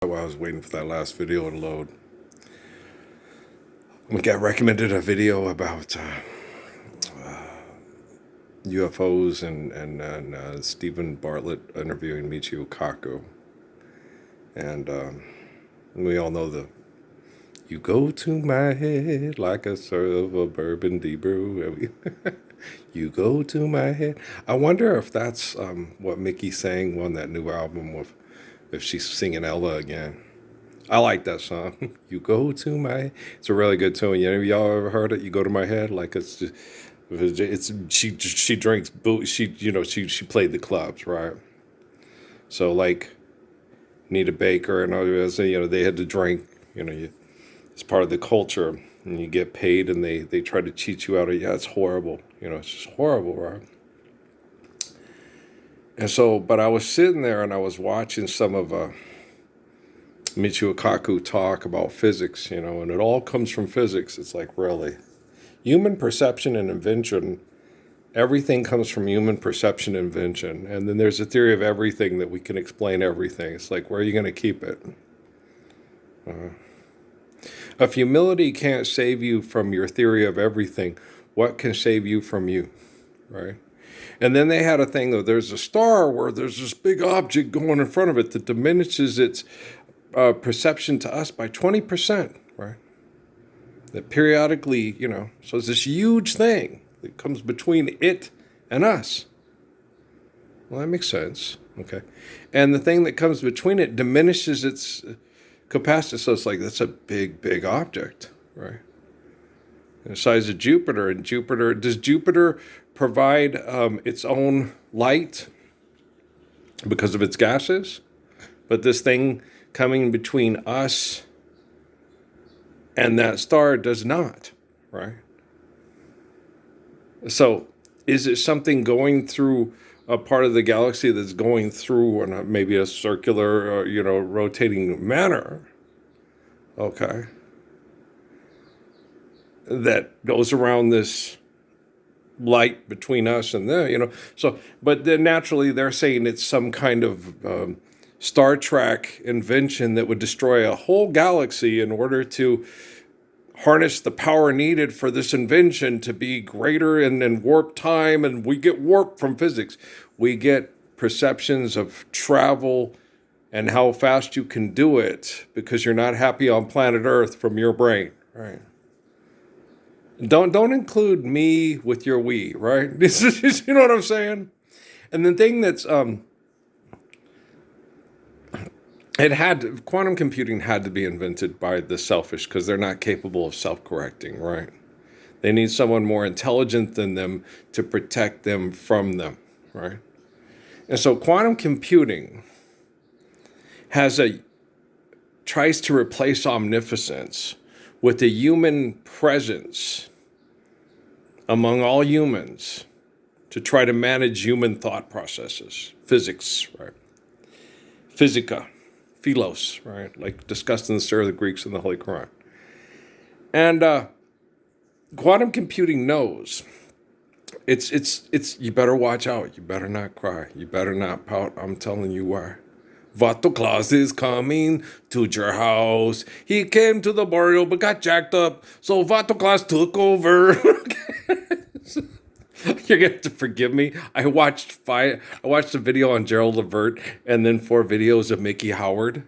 While I was waiting for that last video to load, we got recommended a video about UFOs and Stephen Bartlett interviewing Michio Kaku. And we all know you go to my head like a serve of bourbon debrew. You go to my head. I wonder if that's what Mickey sang on that new album with, if she's singing Ella again. I like that song. You go to my. It's a really good tune. Any of y'all ever heard it? You go to my head, like it's she drinks boo. She played the clubs, right? So like Nita Baker and others, they had to drink. It's part of the culture, and you get paid, and they try to cheat you out of. Yeah, it's horrible. It's just horrible, right? And so, but I was sitting there and I was watching some of Michio Kaku talk about physics, and it all comes from physics. It's like, really? Human perception and invention, everything comes from human perception and invention. And then there's a theory of everything that we can explain everything. It's like, where are you going to keep it? If humility can't save you from your theory of everything, what can save you from you, right? And then they had a thing that there's a star where there's this big object going in front of it that diminishes its perception to us by 20%, right? That periodically, so it's this huge thing that comes between it and us. Well, that makes sense, okay? And the thing that comes between it diminishes its capacity, so it's like, that's a big, big object, right? The size of Jupiter, and does Jupiter provide its own light because of its gases? But this thing coming between us and that star does not, right? So is it something going through a part of the galaxy that's going through maybe a circular, rotating manner? Okay. That goes around this light between us and them, So, but then naturally they're saying it's some kind of Star Trek invention that would destroy a whole galaxy in order to harness the power needed for this invention to be greater and warp time. And we get warp from physics. We get perceptions of travel and how fast you can do it because you're not happy on planet Earth from your brain, right? Don't include me with your we, right? You know what I'm saying? And the thing that's quantum computing had to be invented by the selfish because they're not capable of self-correcting, right? They need someone more intelligent than them to protect them from them, right? And so quantum computing tries to replace omniscience with a human presence among all humans to try to manage human thought processes, physics, right? Physica, philos, right? Like discussed in the story of the Greeks in the Holy Quran. And quantum computing knows it's you better watch out. You better not cry. You better not pout. I'm telling you why. Vato Claus is coming to your house. He came to the burial but got jacked up, so Vato Claus took over. You're gonna have to forgive me. I watched a video on Gerald Levert and then 4 videos of Mickey Howard.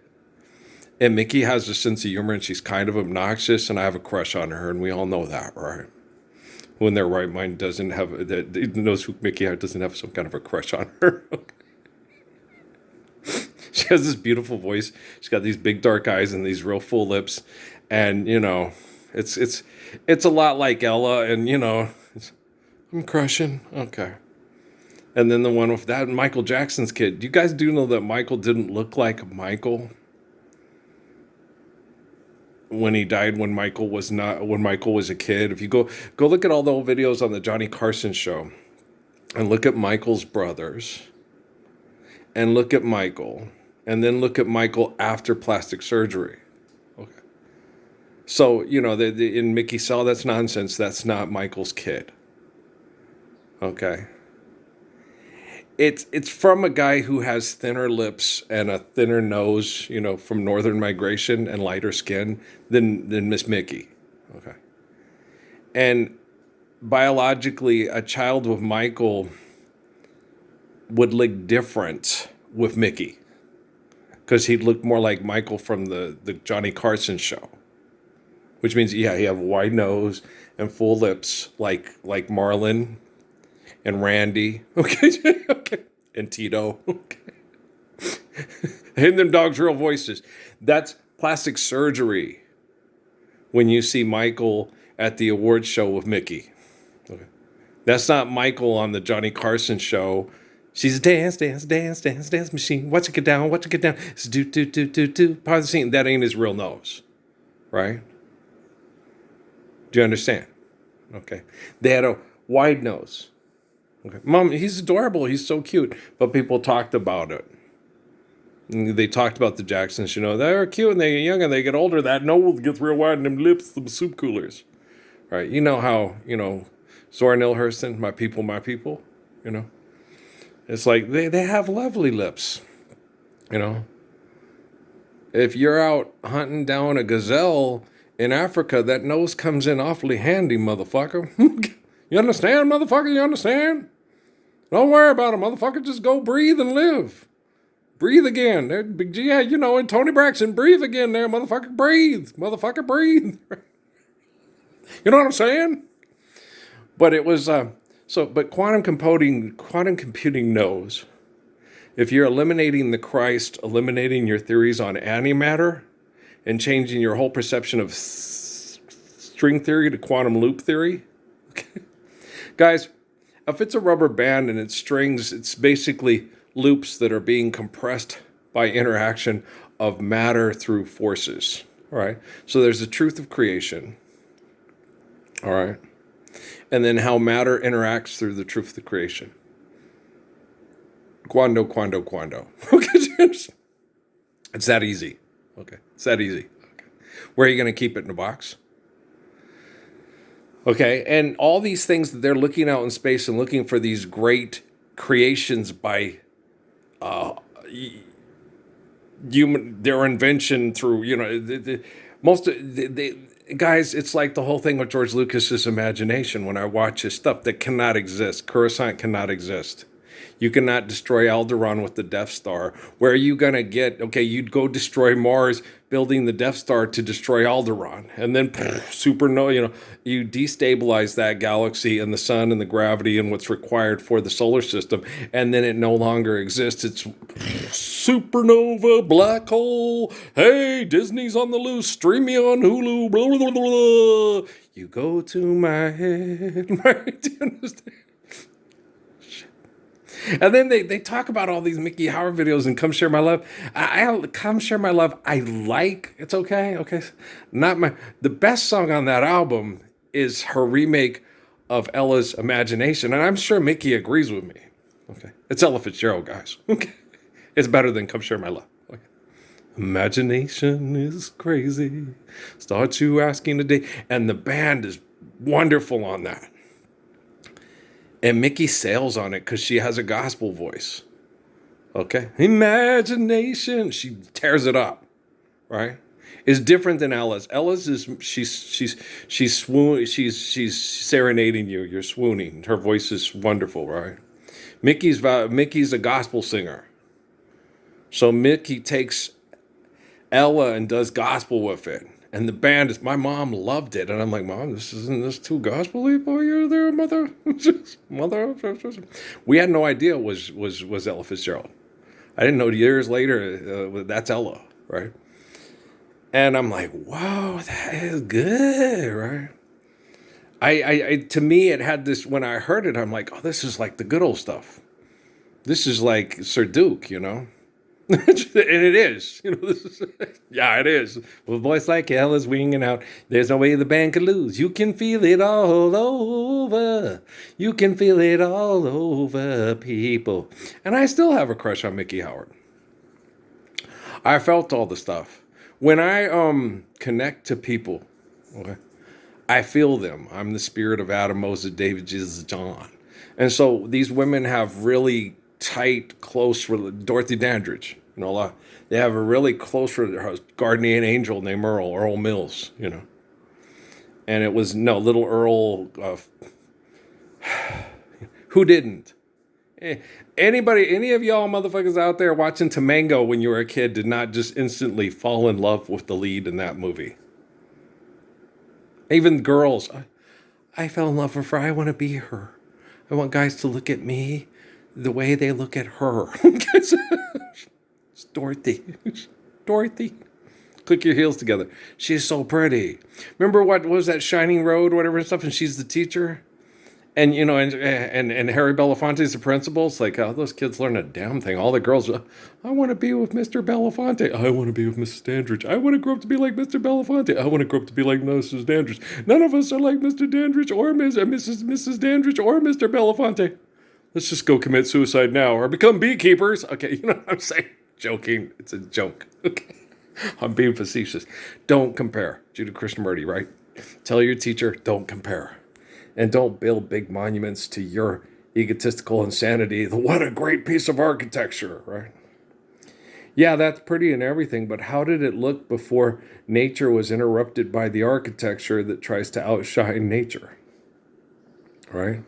And Mickey has a sense of humor and she's kind of obnoxious, and I have a crush on her, and we all know that, right? Who in their right mind knows who Mickey Howard doesn't have some kind of a crush on her. She has this beautiful voice. She's got these big dark eyes and these real full lips, and it's a lot like Ella, and I'm crushing. Okay. And then the one with that Michael Jackson's kid. You guys do know that Michael didn't look like Michael when he died, when Michael was a kid. If you go look at all the old videos on the Johnny Carson show and look at Michael's brothers and look at Michael and then look at Michael after plastic surgery. Okay. So, in Mickey saw that's nonsense. That's not Michael's kid. Okay. it's from a guy who has thinner lips and a thinner nose, from northern migration and lighter skin than Miss Mickey. Okay. And biologically, a child with Michael would look different with Mickey because he'd look more like Michael from the Johnny Carson show, which means, yeah, he have a wide nose and full lips like Marlon and Randy, okay, okay, and Tito, okay, and them dogs' real voices. That's plastic surgery when you see Michael at the awards show with Mickey. Okay. That's not Michael on the Johnny Carson show. She's a dance machine. Watch it get down, watch it get down. It's do. Part of the scene. That ain't his real nose, right? Do you understand? Okay. They had a wide nose. Okay. Mom, he's adorable. He's so cute. But people talked about it. They talked about the Jacksons. They're cute and they get young and they get older. That nose gets real wide and them lips, them soup coolers. Right? You know how, Zora Neale Hurston, my people, It's like they have lovely lips, If you're out hunting down a gazelle in Africa, that nose comes in awfully handy, motherfucker. You understand, motherfucker? You understand? Don't worry about it, motherfucker. Just go breathe and live. Breathe again. Yeah, and Tony Braxton, breathe again there, motherfucker. Breathe. Motherfucker, breathe. You know what I'm saying? But it was, but quantum computing knows if you're eliminating the Christ, eliminating your theories on antimatter, and changing your whole perception of string theory to quantum loop theory, okay. Guys, if it's a rubber band and it's strings, it's basically loops that are being compressed by interaction of matter through forces. All right. So there's the truth of creation. All right. And then how matter interacts through the truth of creation. Quando. Okay. It's that easy. Okay. It's that easy. Okay. Where are you going to keep it in a box? Okay, and all these things that they're looking out in space and looking for these great creations by their invention through, guys, it's like the whole thing with George Lucas's imagination. When I watch his stuff, that cannot exist. Coruscant cannot exist. You cannot destroy Alderaan with the Death Star. Where are you going to get, you'd go destroy Mars, building the Death Star to destroy Alderaan. And then supernova, you destabilize that galaxy and the sun and the gravity and what's required for the solar system. And then it no longer exists. It's supernova, black hole. Hey, Disney's on the loose. Stream me on Hulu. Blah, blah, blah, blah. You go to my head. Right? Do you understand? And then they talk about all these Mickey Howard videos and Come Share My Love. I Come Share My Love. I like. It's okay. Okay. The best song on that album is her remake of Ella's Imagination. And I'm sure Mickey agrees with me. Okay. It's Ella Fitzgerald, guys. Okay. It's better than Come Share My Love. Okay. Imagination is crazy. Start you asking today. And the band is wonderful on that. And Mickey sails on it because she has a gospel voice. Okay? Imagination. She tears it up. Right? It's different than Ella's. Ella's is she's serenading you. You're swooning. Her voice is wonderful, right? Mickey's a gospel singer. So Mickey takes Ella and does gospel with it. And the band my mom loved it. And I'm like, Mom, isn't this too gospel-y for you there, mother? Mother? We had no idea it was Ella Fitzgerald. I didn't know years later that's Ella, right? And I'm like, wow, that is good, right? I to me, it had this, when I heard it, I'm like, oh, this is like the good old stuff. This is like Sir Duke, and it is, yeah, it is. With a voice like Ella's winging out, there's no way the band could lose. You can feel it all over. You can feel it all over, people. And I still have a crush on Mickey Howard. I felt all the stuff. When I connect to people, okay, I feel them. I'm the spirit of Adam, Moses, David, Jesus, John. And so these women have really tight, close Dorothy Dandridge. They have a really close guardian angel named Earl Mills. And it was little Earl. Who didn't? Any of y'all motherfuckers out there watching Tamango when you were a kid did not just instantly fall in love with the lead in that movie? Even girls. I fell in love with her. I want to be her. I want guys to look at me the way they look at her. It's Dorothy. Dorothy. Click your heels together. She's so pretty. Remember what was that Shining Road, whatever and stuff, and she's the teacher? And and Harry Belafonte's the principal. It's like, those kids learn a damn thing. All the girls, I want to be with Mr. Belafonte. I want to be with Mrs. Dandridge. I want to grow up to be like Mr. Belafonte. I want to grow up to be like Mrs. Dandridge. None of us are like Mr. Dandridge or Mrs. Dandridge or Mr. Belafonte. Let's just go commit suicide now or become beekeepers. Okay, you know what I'm saying? Joking. It's a joke. Okay. I'm being facetious. Don't compare. Judah Krishnamurti, right? Tell your teacher, don't compare. And don't build big monuments to your egotistical insanity. What a great piece of architecture, right? Yeah, that's pretty and everything, but how did it look before nature was interrupted by the architecture that tries to outshine nature? Right?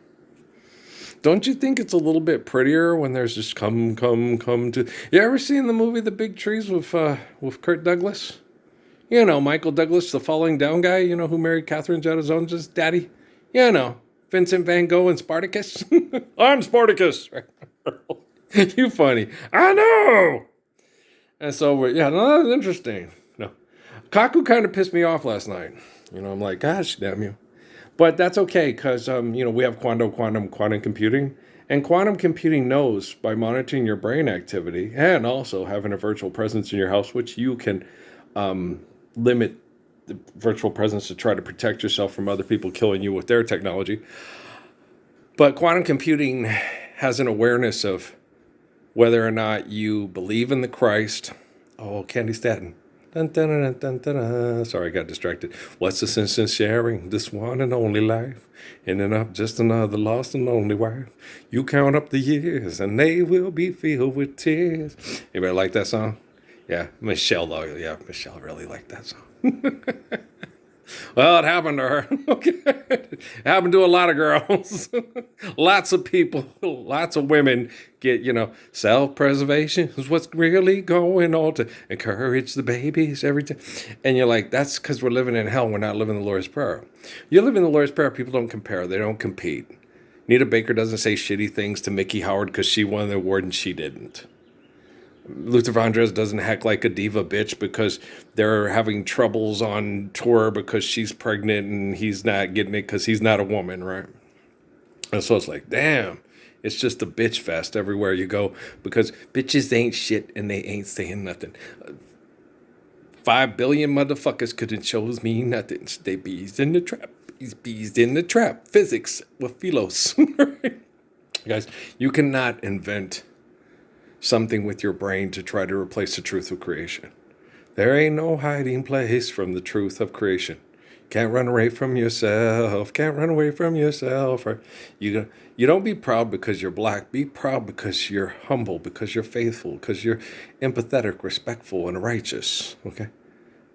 Don't you think it's a little bit prettier when there's just come to... You ever seen the movie The Big Trees with Kirk Douglas? Michael Douglas, the falling down guy, who married Catherine Zeta-Jones's daddy? Vincent Van Gogh and Spartacus. I'm Spartacus. You funny. I know. And so, that was interesting. No, Kaku kind of pissed me off last night. I'm like, gosh, damn you. But that's okay because, we have quantum computing. And quantum computing knows by monitoring your brain activity and also having a virtual presence in your house, which you can limit the virtual presence to try to protect yourself from other people killing you with their technology. But quantum computing has an awareness of whether or not you believe in the Christ. Oh, Candy Staton. Dun, dun, dun, dun, dun, dun. Sorry, I got distracted. What's the sense in sharing this one and only life? Ending up just another lost and lonely wife. You count up the years and they will be filled with tears. Anybody like that song? Yeah, Michelle though. Yeah, Michelle really liked that song. Well, it happened to her. Okay. It happened to a lot of girls. Lots of people, lots of women get, self-preservation is what's really going on to encourage the babies every time. And you're like, that's because we're living in hell. We're not living the Lord's Prayer. You live in the Lord's Prayer, people don't compare. They don't compete. Nita Baker doesn't say shitty things to Mickey Howard because she won the award and she didn't. Luther Vandross doesn't act like a diva bitch because they're having troubles on tour because she's pregnant and he's not getting it because he's not a woman, right? And so it's like, damn, it's just a bitch fest everywhere you go because bitches ain't shit and they ain't saying nothing. 5 billion motherfuckers couldn't chose me nothing. They bees in the trap. He's bees in the trap. Physics with Philos. Guys, you cannot invent something with your brain to try to replace the truth of creation. There ain't no hiding place from the truth of creation. Can't run away from yourself. Can't run away from yourself. You don't be proud because you're black. Be proud because you're humble, because you're faithful, because you're empathetic, respectful, and righteous. Okay?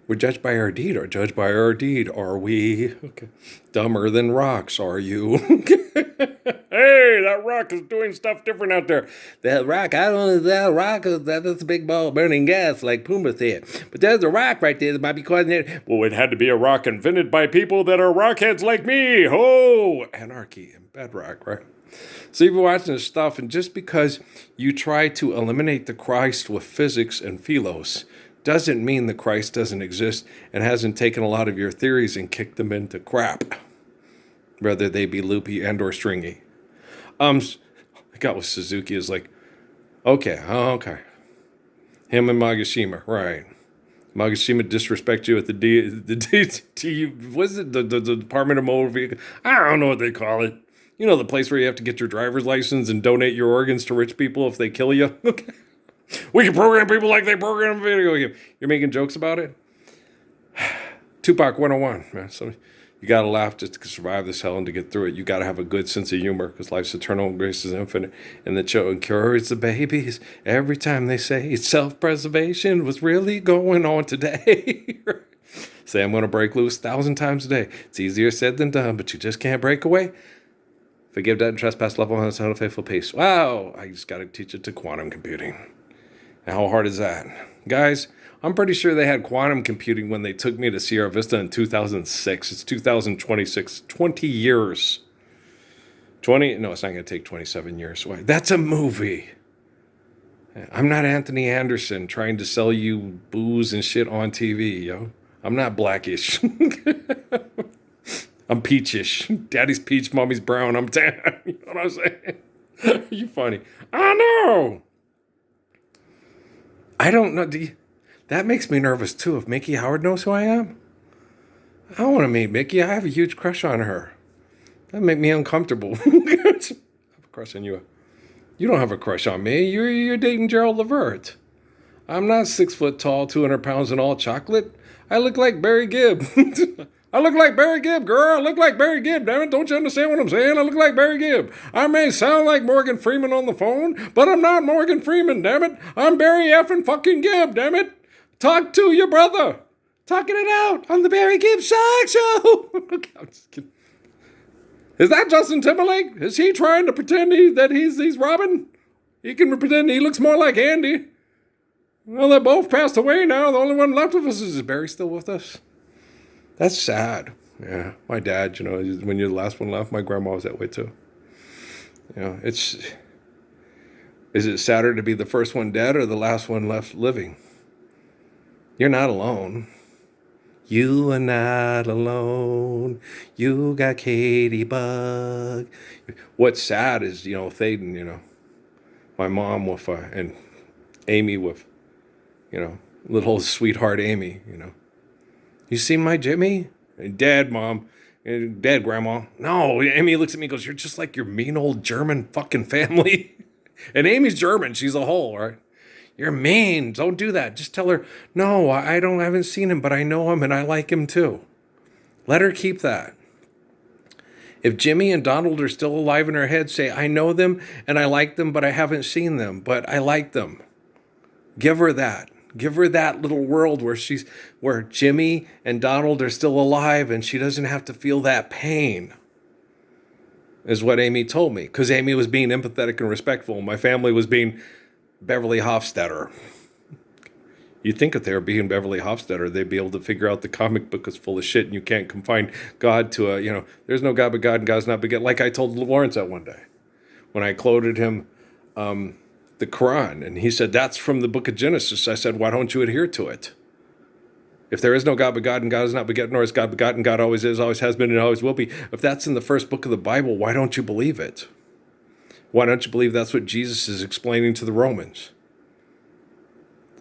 We're judged by our deed or judged by our deed, are we? Okay. Dumber than rocks, are you? Hey, that rock is doing stuff different out there. That rock, I don't know, that rock, that's a big ball of burning gas, like Puma said. But there's a rock right there that might be causing it. Well, it had to be a rock invented by people that are rockheads like me. Oh, anarchy and bedrock, right? So you've been watching this stuff, and just because you try to eliminate the Christ with physics and philos doesn't mean the Christ doesn't exist and hasn't taken a lot of your theories and kicked them into crap, whether they be loopy and or stringy. The guy with Suzuki is like, okay. Him and Magashima, right. Magashima disrespect you at the what's it, the Department of Motor Vehicle? I don't know what they call it. The place where you have to get your driver's license and donate your organs to rich people if they kill you. Okay. We can program people like they program a video game. You're making jokes about it? Tupac 101, man. So You got to laugh just to survive this hell and to get through it. You got to have a good sense of humor because life's eternal and grace is infinite. And the children cures the babies every time they say self-preservation was really going on today. Say I'm going to break loose 1,000 times a day. It's easier said than done, but you just can't break away. Forgive debt and trespass, love one another, faithful peace. Wow, I just got to teach it to quantum computing. And how hard is that? Guys, I'm pretty sure they had quantum computing when they took me to Sierra Vista in 2006. It's 2026, 20 years. It's not going to take 27 years. Why? That's a movie. I'm not Anthony Anderson trying to sell you booze and shit on TV, yo. I'm not blackish. I'm peachish. Daddy's peach, mommy's brown. I'm tan. You know what I'm saying? You funny. I know. I don't know. That makes me nervous too. If Mickey Howard knows who I am, I want to meet Mickey. I have a huge crush on her. That make me uncomfortable. I have a crush on you. You don't have a crush on me. You're dating Gerald Levert. I'm not 6 foot tall, 200 pounds, and all chocolate. I look like Barry Gibb. I look like Barry Gibb, girl. I look like Barry Gibb, damn it. Don't you understand what I'm saying? I look like Barry Gibb. I may sound like Morgan Freeman on the phone, but I'm not Morgan Freeman, damn it. I'm Barry effing fucking Gibb, damn it. Talk to your brother. Talking it out on the Barry Gibb Shock Show. Okay, I'm just kidding. Is that Justin Timberlake? Is he trying to pretend that he's Robin? He can pretend he looks more like Andy. Well, they both passed away now. The only one left of us is Barry still with us? That's sad. Yeah, my dad, when you're the last one left, my grandma was that way too. Is it sadder to be the first one dead or the last one left living? You're not alone. You are not alone. You got Katie Bug. What's sad is, Thaden, my mom with, and Amy with, little sweetheart Amy, You see my Jimmy? Dad, Mom. Dad, Grandma. No, Amy looks at me and goes, you're just like your mean old German fucking family. And Amy's German. She's a whole, right? You're mean. Don't do that. Just tell her, no, I haven't seen him, but I know him and I like him too. Let her keep that. If Jimmy and Donald are still alive in her head, say, I know them and I like them, but I haven't seen them, but I like them. Give her that. Give her that little world where Jimmy and Donald are still alive and she doesn't have to feel that pain, is what Amy told me. Because Amy was being empathetic and respectful. My family was being Beverly Hofstadter. You'd think if they were being Beverly Hofstadter, they'd be able to figure out the comic book is full of shit and you can't confine God to there's no God but God and God's not beget. Like I told Lawrence that one day when I quoted him the Quran, and he said, that's from the book of Genesis. I said, why don't you adhere to it? If there is no God but God and God is not begotten, nor is God begotten, God always is, always has been, and always will be. If that's in the first book of the Bible, why don't you believe it? Why don't you believe that's what Jesus is explaining to the Romans?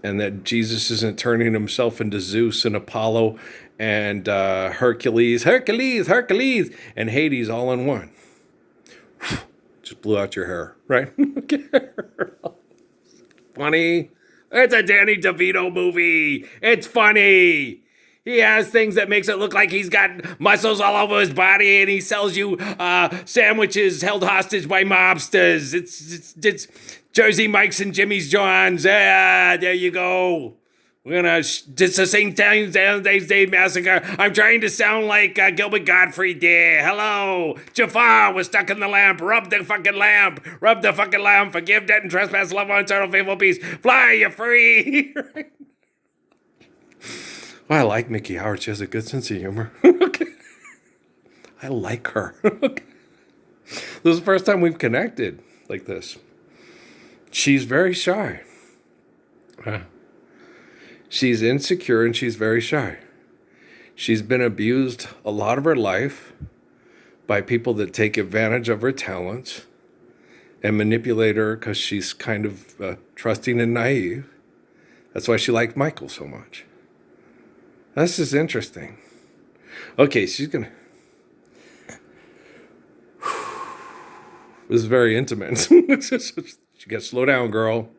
And that Jesus isn't turning himself into Zeus and Apollo and Hercules, and Hades all in one. Just blew out your hair, right? Funny. It's a Danny DeVito movie. It's funny. He has things that makes it look like he's got muscles all over his body, and he sells you sandwiches held hostage by mobsters. It's Jersey Mike's and Jimmy's John's. Yeah, there you go. It's the St. Valentine's Day Massacre. I'm trying to sound like Gilbert Gottfried there. Hello. Jafar was stuck in the lamp. Rub the fucking lamp. Rub the fucking lamp. Forgive debt and trespass. Love one eternal faithful peace. Fly, you're free. Well, I like Mickey Howard. She has a good sense of humor. Okay. I like her. Okay. This is the first time we've connected like this. She's very shy. She's insecure and she's very shy. She's been abused a lot of her life by people that take advantage of her talents and manipulate her because she's kind of trusting and naive. That's why she liked Michael so much. This is interesting. Okay, she's going to... This is very intimate. She got slow down, girl.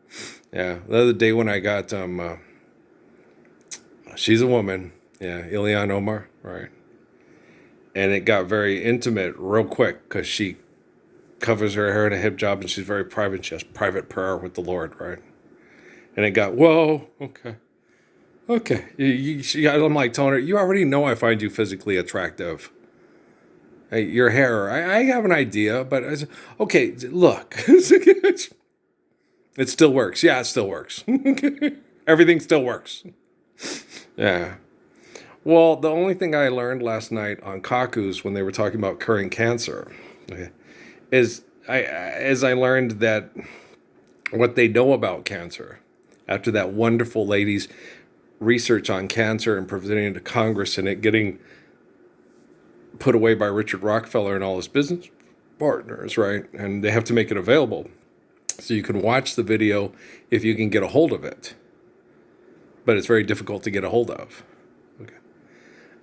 Yeah, the other day when I got... she's a woman. Yeah, Ilhan Omar, right. And it got very intimate real quick because she covers her hair in a hijab and she's very private. She has private prayer with the Lord, right? And it got, whoa, okay. Okay. I'm like telling her, you already know I find you physically attractive. Hey, your hair, I have an idea, but okay, look. It still works. Yeah, it still works. Everything still works. Yeah. Well, the only thing I learned last night on Kaku's when they were talking about curing cancer, okay, is I learned that what they know about cancer after that wonderful lady's research on cancer and presenting it to Congress and it getting put away by Richard Rockefeller and all his business partners, right? And they have to make it available so you can watch the video if you can get a hold of it. But it's very difficult to get a hold of. Okay.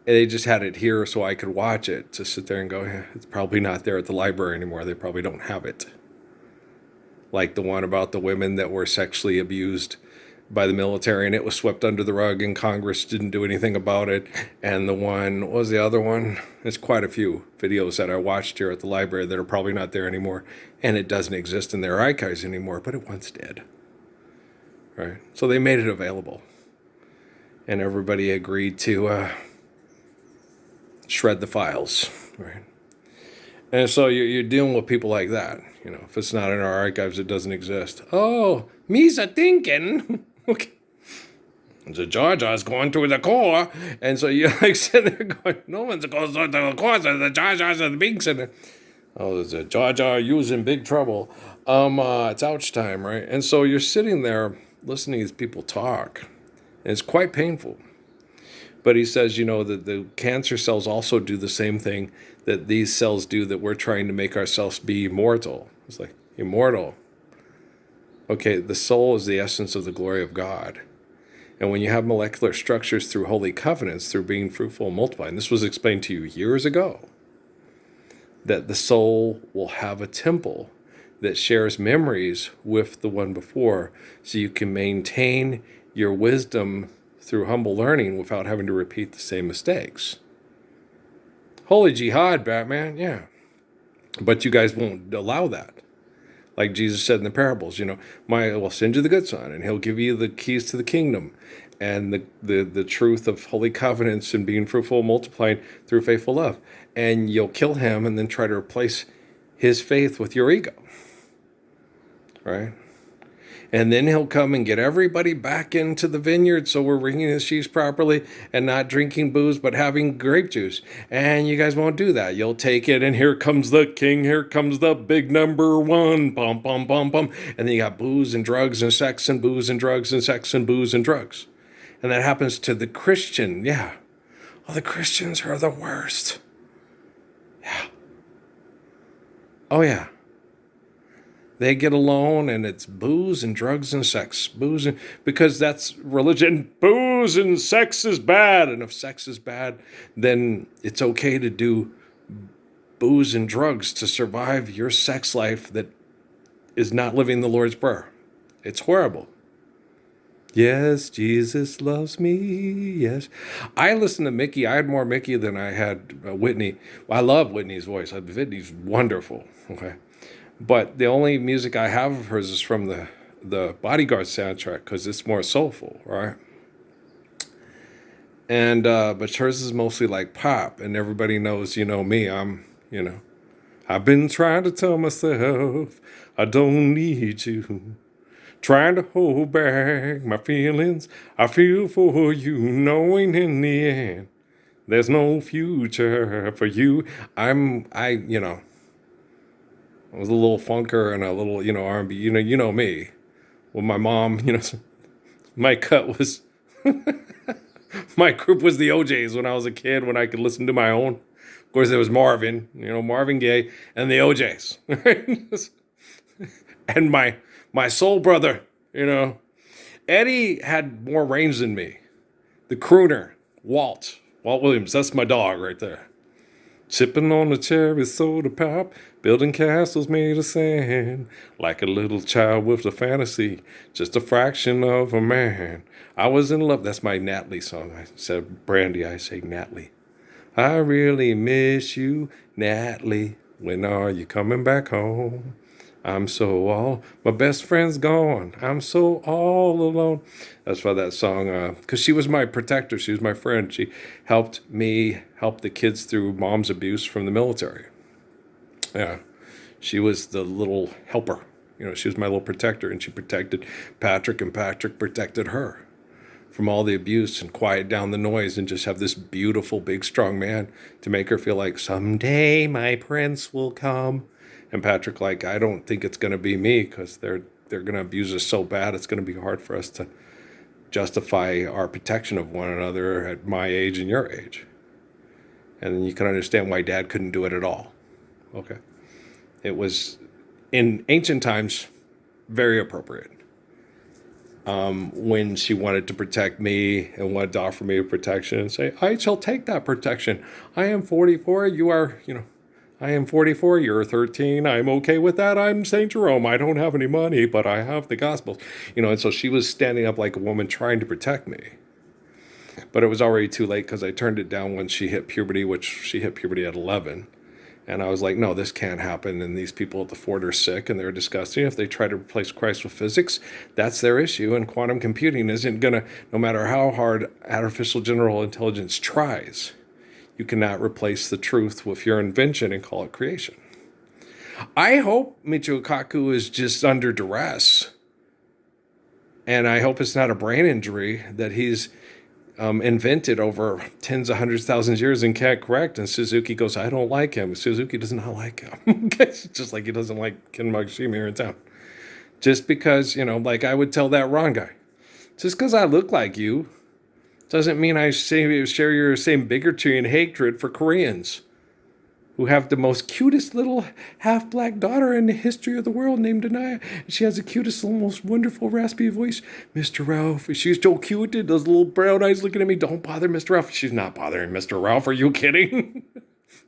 And they just had it here so I could watch it, to sit there and go, yeah, it's probably not there at the library anymore. They probably don't have it. Like the one about the women that were sexually abused by the military and it was swept under the rug and Congress didn't do anything about it. And the one, what was the other one? There's quite a few videos that I watched here at the library that are probably not there anymore. And it doesn't exist in their archives anymore, but it once did. Right? So they made it available. And everybody agreed to shred the files. Right? And so you're dealing with people like that. You know, if it's not in our archives, it doesn't exist. Oh, me's a thinking. Okay. The Jar Jar's going through the core. And so you're like sitting there going, no one's going through the core, so the Jar Jar's are the big center. Oh, there's a Jar Jar using big trouble. It's ouch time, right? And so you're sitting there listening to these people talk. And it's quite painful. But he says, you know, that the cancer cells also do the same thing that these cells do, that we're trying to make ourselves be immortal. It's like, immortal. Okay, the soul is the essence of the glory of God. And when you have molecular structures through holy covenants, through being fruitful and multiplying, this was explained to you years ago, that the soul will have a temple that shares memories with the one before, so you can maintain your wisdom through humble learning without having to repeat the same mistakes. Holy jihad, Batman, yeah. But you guys won't allow that. Like Jesus said in the parables, you know, will send you the good son, and he'll give you the keys to the kingdom and the truth of holy covenants and being fruitful and multiplying through faithful love. And you'll kill him and then try to replace his faith with your ego. Right? And then he'll come and get everybody back into the vineyard, so we're ringing his sheaves properly and not drinking booze, but having grape juice. And you guys won't do that. You'll take it, and here comes the king. Here comes the big number one. Bum, bum, bum, bum. And then you got booze and drugs and sex and booze and drugs and sex and booze and drugs. And that happens to the Christian. Yeah. Oh, the Christians are the worst. Yeah. Oh, yeah. They get alone and it's booze and drugs and sex. Because that's religion. Booze and sex is bad. And if sex is bad, then it's okay to do booze and drugs to survive your sex life that is not living the Lord's Prayer. It's horrible. Yes, Jesus loves me. Yes. I listened to Mickey. I had more Mickey than I had Whitney. Well, I love Whitney's voice. Whitney's wonderful. Okay. But the only music I have of hers is from the Bodyguard soundtrack, because it's more soulful, right? And but hers is mostly like pop, and everybody knows, you know me. I've been trying to tell myself I don't need you, trying to hold back my feelings. I feel for you, knowing in the end there's no future for you. I was a little funker and a little, R&B, you know me. Well, my mom, my cut was, my group was the OJs when I was a kid, when I could listen to my own. Of course, there was Marvin, Marvin Gaye, and the OJs. And my soul brother, Eddie had more range than me. The crooner, Walt Williams, that's my dog right there. Sipping on a cherry soda pop, building castles made of sand, like a little child with a fantasy, just a fraction of a man. I was in love. That's my Natalie song. I said Brandy, I say Natalie. I really miss you, Natalie. When are you coming back home? I'm so all, my best friend's gone. I'm so all alone. That's why that song, because she was my protector. She was my friend. She helped me help the kids through mom's abuse from the military. Yeah. She was the little helper. She was my little protector, and she protected Patrick, and Patrick protected her from all the abuse and quiet down the noise and just have this beautiful, big, strong man to make her feel like someday my prince will come. And Patrick, like, I don't think it's going to be me because they're going to abuse us so bad. It's going to be hard for us to justify our protection of one another at my age and your age. And then you can understand why Dad couldn't do it at all. Okay. It was, in ancient times, very appropriate. When she wanted to protect me and wanted to offer me protection and say, I shall take that protection. I am 44. I am 44. You're 13. I'm okay with that. I'm St. Jerome. I don't have any money, but I have the Gospels. And so she was standing up like a woman trying to protect me. But it was already too late because I turned it down when she hit puberty, which she hit puberty at 11. And I was like, no, this can't happen. And these people at the fort are sick and they're disgusting. If they try to replace Christ with physics, that's their issue. And quantum computing isn't going to, no matter how hard artificial general intelligence tries, you cannot replace the truth with your invention and call it creation. I hope Michio Kaku is just under duress. And I hope it's not a brain injury that he's invented over tens of hundreds of thousands of years and can't correct. And Suzuki goes, I don't like him. Suzuki does not like him. Just like he doesn't like Ken Magashima here in town. Just because, like I would tell that Ron guy, just because I look like you doesn't mean I share your same bigotry and hatred for Koreans who have the most cutest little half-black daughter in the history of the world named Anaya. She has the cutest, most wonderful, raspy voice. Mr. Ralph, she's so cute. Those little brown eyes looking at me. Don't bother Mr. Ralph. She's not bothering Mr. Ralph. Are you kidding?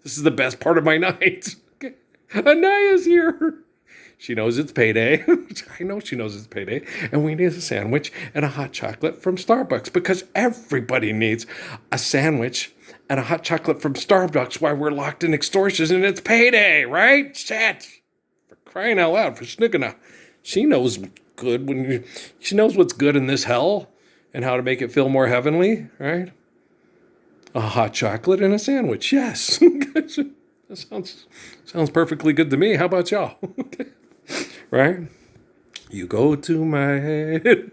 This is the best part of my night. Okay. Anaya's here. She knows it's payday. I know she knows it's payday. And we need a sandwich and a hot chocolate from Starbucks because everybody needs a sandwich and a hot chocolate from Starbucks while we're locked in extortions and it's payday, right? Shit. For crying out loud, for snickina. She knows good she knows what's good in this hell and how to make it feel more heavenly, right? A hot chocolate and a sandwich, yes. That sounds perfectly good to me. How about y'all? Right? You go to my head.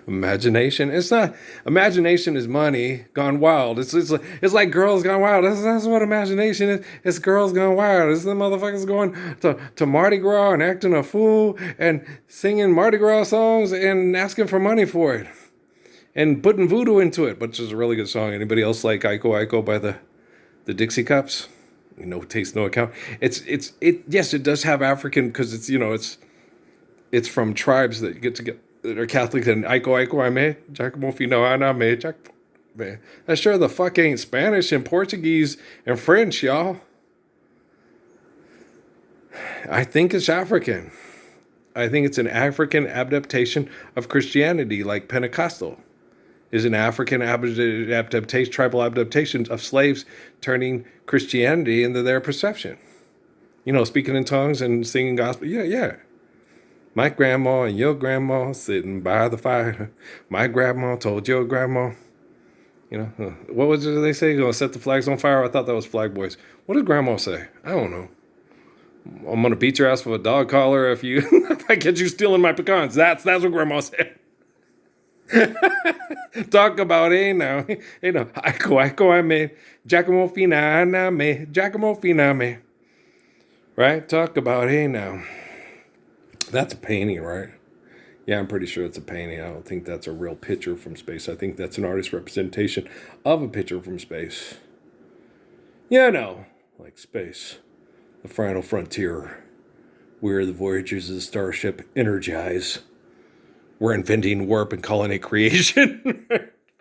Imagination. It's not. Imagination is money gone wild. It's like girls gone wild. That's what imagination is. It's girls gone wild. It's the motherfuckers going to Mardi Gras and acting a fool and singing Mardi Gras songs and asking for money for it and putting voodoo into it, which is a really good song. Anybody else like Aiko Aiko by the Dixie Cups? No taste, no account. Yes, it does have African because it's from tribes that that are Catholic and Aiko Aiko Ame, Giacomo Fino Ana Me, man. That sure the fuck ain't Spanish and Portuguese and French, y'all. I think it's African. I think it's an African adaptation of Christianity, like Pentecostal. Is an African adaptation, tribal adaptation of slaves turning Christianity into their perception. Speaking in tongues and singing gospel. Yeah. My grandma and your grandma sitting by the fire. My grandma told your grandma. What was it they say? You're going to set the flags on fire? I thought that was Flag Boys. What did grandma say? I don't know. I'm going to beat your ass with a dog collar if I get you stealing my pecans. That's what grandma said. Talk about now. I made Giacomo Fina me. Right? Talk about now. That's a painting, right? Yeah, I'm pretty sure it's a painting. I don't think that's a real picture from space. I think that's an artist's representation of a picture from space. Like space. The final frontier. We're the voyagers of the starship Energize. We're inventing warp and calling it creation.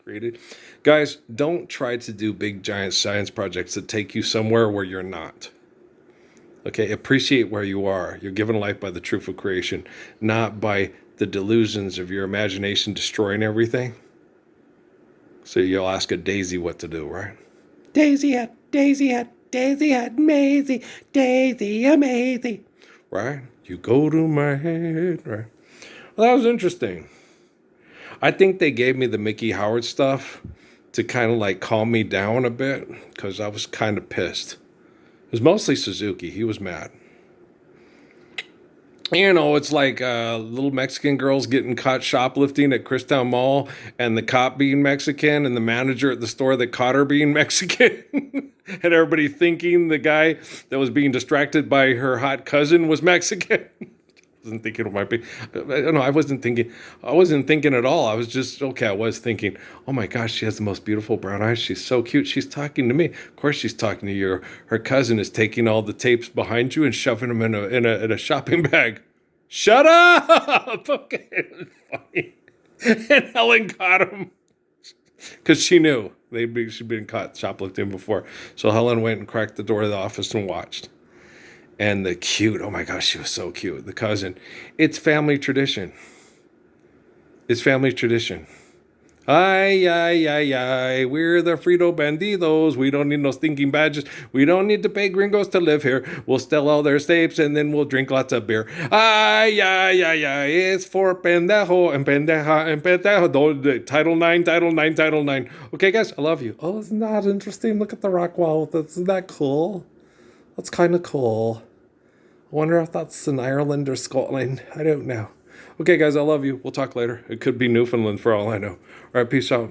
Created. Guys, don't try to do big, giant science projects that take you somewhere where you're not. Okay, appreciate where you are. You're given life by the truth of creation, not by the delusions of your imagination destroying everything. So you'll ask a daisy what to do, right? Daisy hat, daisy hat, daisy hat, Maisie, daisy, amazing. Right? You go to my head, right? Well, that was interesting. I think they gave me the Mickey Howard stuff to kind of like calm me down a bit because I was kind of pissed. It was mostly Suzuki. He was mad. You know, it's like little Mexican girls getting caught shoplifting at Christown Mall, and the cop being Mexican, and the manager at the store that caught her being Mexican, and everybody thinking the guy that was being distracted by her hot cousin was Mexican. Wasn't thinking it might be. I don't know. I wasn't thinking. I wasn't thinking at all. I was just okay. I was thinking. Oh my gosh, she has the most beautiful brown eyes. She's so cute. She's talking to me. Of course, she's talking to you. Her cousin is taking all the tapes behind you and shoving them in a shopping bag. Shut up! Okay, it was funny. And Helen caught him because she knew she'd been caught shoplifting before. So Helen went and cracked the door of the office and watched. And the cute, oh my gosh, she was so cute. The cousin. It's family tradition. It's family tradition. Ay, ay, ay, ay. We're the Frito Bandidos. We don't need no stinking badges. We don't need to pay gringos to live here. We'll steal all their tapes and then we'll drink lots of beer. Ay, ay, ay, ay. It's for pendejo and pendeja and pendejo. Title IX, Title IX, Title IX. Okay, guys, I love you. Oh, isn't that interesting? Look at the rock wall with it. Isn't that cool? That's kind of cool. I wonder if that's in Ireland or Scotland. I don't know. Okay, guys, I love you. We'll talk later. It could be Newfoundland for all I know. All right, peace out.